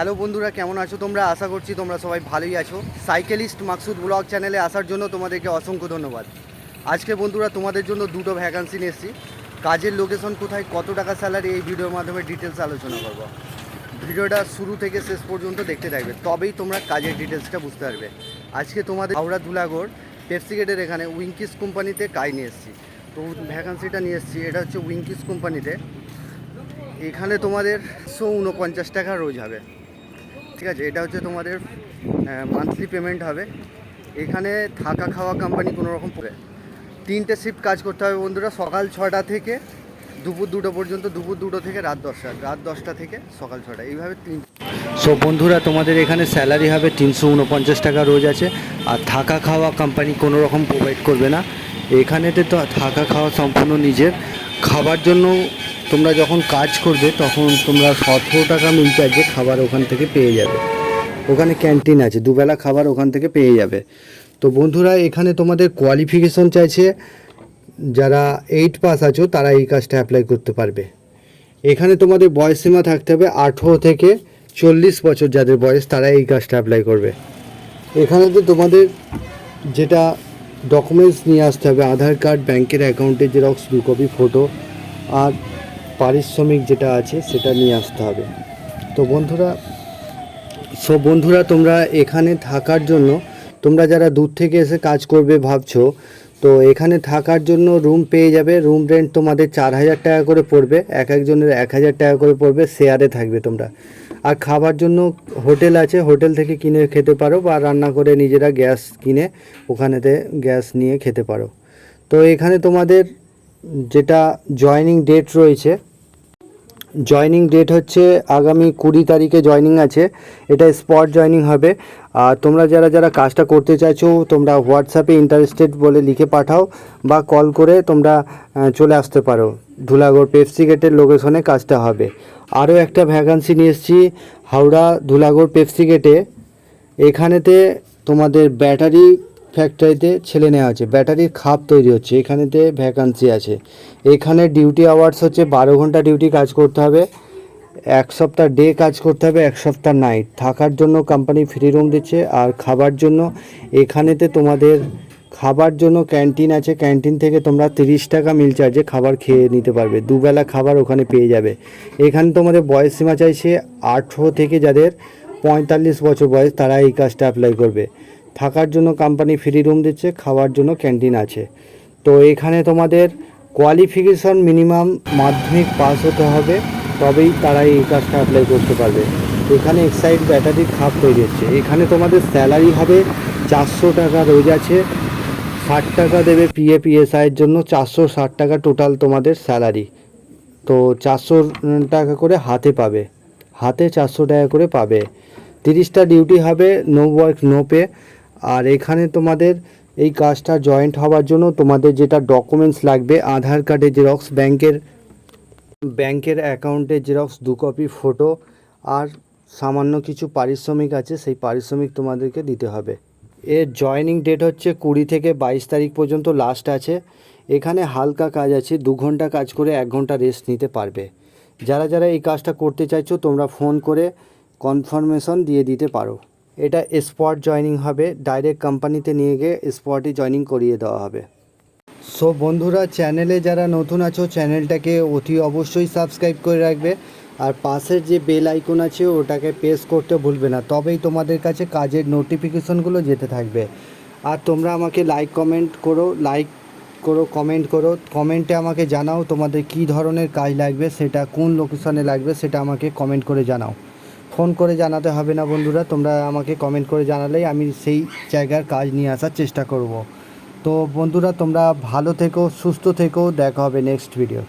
Hello বন্ধুরা, কেমন আছো তোমরা? আশা করছি তোমরা সবাই ভালোই আছো। সাইকেলিস্ট মাকসুদ ব্লগ চ্যানেলে আসার জন্য তোমাদেরকে অসংখ্য ধন্যবাদ। আজকে বন্ধুরা তোমাদের জন্য দুটো ভ্যাকান্সি নিয়ে এসেছি। কাজের লোকেশন কোথায়, কত টাকা স্যালারি, এই ভিডিওর মাধ্যমে ডিটেলস আলোচনা করবো। ভিডিওটা শুরু থেকে শেষ পর্যন্ত দেখতে থাকবে, তবেই তোমরা কাজের ডিটেলসটা বুঝতে পারবে। আজকে তোমাদের হাওড়া ধুলাগড় পেপসি গেটের এখানে উইঙ্কিস কোম্পানিতে কাজ নিয়ে এসেছি। তো ভ্যাকান্সিটা নিয়ে এসেছি, এটা হচ্ছে উইঙ্কিস কোম্পানিতে। এখানে তোমাদের 149 টাকা রোজ হবে, ঠিক আছে? এটা হচ্ছে তোমাদের মান্থলি পেমেন্ট হবে। এখানে থাকা খাওয়া কোম্পানি কোনো রকম পড়ে। 3টে শিফট কাজ করতে হবে বন্ধুরা, সকাল 6টা থেকে দুপুর 2টো পর্যন্ত, দুপুর 2টো থেকে রাত 10টা, রাত 10টা থেকে সকাল 6টা, এইভাবে 3। সো বন্ধুরা, তোমাদের এখানে স্যালারি হবে 349 টাকা রোজ আছে। আর থাকা খাওয়া কোম্পানি কোনো রকম প্রোভাইড করবে না। এখানেতে তো থাকা খাওয়া সম্পূর্ণ নিজের। খাবার জন্য তোমরা যখন কাজ করবে তখন তোমরা 17 টাকা মিল চার্জে খাবার ওখান থেকে পেয়ে যাবে। ওখানে ক্যান্টিন আছে, দুবেলা খাবার ওখান থেকে পেয়ে যাবে। তো বন্ধুরা, এখানে তোমাদের কোয়ালিফিকেশন চাইছে, যারা 8 পাস আছো তারা এই কাজটা অ্যাপ্লাই করতে পারবে। এখানে তোমাদের বয়সসীমা থাকতে হবে 18 থেকে 40 বছর, যাদের বয়স তারা এই কাজটা অ্যাপ্লাই করবে। এখানে তো তোমাদের যেটা ডকুমেন্টস নিয়ে আসতে হবে, আধার কার্ড, ব্যাংকের অ্যাকাউন্টের জেরক্স 2 কপি, ফটো, আর পারিশ্রমিক যেটা আছে সেটা নিয়ে আসতে হবে। তো বন্ধুরা তোমরা এখানে থাকার জন্য, তোমরা যারা দূর থেকে এসে কাজ করবে ভাবছো, তো এখানে থাকার জন্য রুম পেয়ে যাবে। রুম রেন্ট তোমাদের 4000 টাকা করে পড়বে, একজনের 1000 টাকা করে পড়বে, শেয়ারে থাকবে তোমরা। আর খাবার জন্য হোটেল আছে, হোটেল থেকে কিনে খেতে পারো, বা রান্না করে নিজেরা গ্যাস কিনে ওখানেতে গ্যাস নিয়ে খেতে পারো। তো এখানে তোমাদের যেটা জয়েনিং ডেট রয়েছে, জয়েনিং ডেট হচ্ছে আগামী 20 তারিখে জয়েনিং আছে। এটা স্পট জয়েনিং হবে। আর তোমরা যারা কাজটা করতে চাইছো, তোমরা হোয়াটসঅ্যাপে ইন্টারেস্টেড বলে লিখে পাঠাও, বা কল করে তোমরা চলে আসতে পারো। ধুলাগড় পেপসি গেটের লোকেশনে কাজটা হবে। আরও একটা ভ্যাকান্সি নিয়ে এসেছি হাওড়া ধুলাগড় পেপসি গেটে। এখানেতে তোমাদের ব্যাটারি ফ্যাক্টরিতে ছেলে নেওয়া আছে, ব্যাটারির খাপ তৈরি হচ্ছে, এখানেতে ভ্যাকান্সি আছে। এখানে ডিউটি আওয়ার্স হচ্ছে 12 ঘন্টা ডিউটি কাজ করতে হবে, 1 সপ্তাহ ডে কাজ করতে হবে, 1 সপ্তাহ নাইট। থাকার জন্য কোম্পানি ফ্রি রুম দিচ্ছে। আর খাবার জন্য এখানেতে তোমাদের খাবার জন্য ক্যান্টিন আছে, ক্যান্টিন থেকে তোমরা 30 টাকা মিল চার্জে খাবার খেয়ে নিতে পারবে, দুবেলা খাবার ওখানে পেয়ে যাবে। এখানে তোমাদের বয়স সীমা চাইছে 18 থেকে যাদের 45 বছর বয়স তারা এই কাজটা অ্যাপ্লাই করবে। থাকার জন্য কোম্পানি ফ্রি রুম দিচ্ছে, খাওয়ার জন্য ক্যান্টিন আছে। তো এখানে তোমাদের কোয়ালিফিকেশন মিনিমাম মাধ্যমিক পাস হতে হবে, তবেই তারা এই কাজটা অ্যাপ্লাই করতে পারবে। এখানে এক্সাইড ব্যাটারির খাপ তৈরি হচ্ছে। এখানে তোমাদের স্যালারি হবে 400 টাকা রোজ আছে, 60 টাকা দেবে পিএফআইয়ের জন্য, 460 টাকা টোটাল তোমাদের স্যালারি। তো 400 টাকা করে হাতে পাবে, হাতে 400 টাকা করে পাবে। 30টা ডিউটি হবে, নো ওয়ার্ক নো পে। আর এখানে তোমাদের এই কাজটা জয়েন্ট হওয়ার জন্য তোমাদের যেটা ডকুমেন্টস লাগবে, আধার কার্ডের জেরক্স, ব্যাংকের অ্যাকাউন্টের জেরক্স 2 কপি, ফটো, আর সামান্য কিছু পারিশ্রমিক আছে, সেই পারিশ্রমিক তোমাদেরকে দিতে হবে। এর জয়েনিং ডেট হচ্ছে 20 থেকে 22 তারিখ পর্যন্ত লাস্ট আছে। এখানে হালকা কাজ আছে, 2 ঘন্টা কাজ করে 1 ঘন্টা রেস্ট নিতে পারবে। যারা এই কাজটা করতে চাইছো তোমরা ফোন করে কনফার্মেশন দিয়ে দিতে পারো। এটা স্পট জয়েনিং হবে, ডাইরেক্ট কোম্পানিতে নিয়ে গিয়ে স্পটই জয়েনিং করিয়ে দেওয়া হবে। সো বন্ধুরা, চ্যানেলে যারা নতুন আছো চ্যানেলটাকে অতি অবশ্যই সাবস্ক্রাইব করে রাখবে। আর পাশের যে বেল আইকন আছে ওটাকে প্রেস করতে ভুলবে না, তবেই তোমাদের কাছে কাজের নোটিফিকেশনগুলো যেতে থাকবে। আর তোমরা আমাকে লাইক করো, কমেন্ট করো। কমেন্টে আমাকে জানাও তোমাদের কী ধরনের কাজ লাগবে, সেটা কোন লোকেশনে লাগবে সেটা আমাকে কমেন্ট করে জানাও। ফোন করে জানাতে হবে না বন্ধুরা, তোমরা আমাকে কমেন্ট করে জানালেই আমি সেই জায়গার কাজ নিয়ে আসার চেষ্টা করব। তো বন্ধুরা, তোমরা ভালো থেকো, সুস্থ থেকো, দেখা হবে নেক্সট ভিডিও।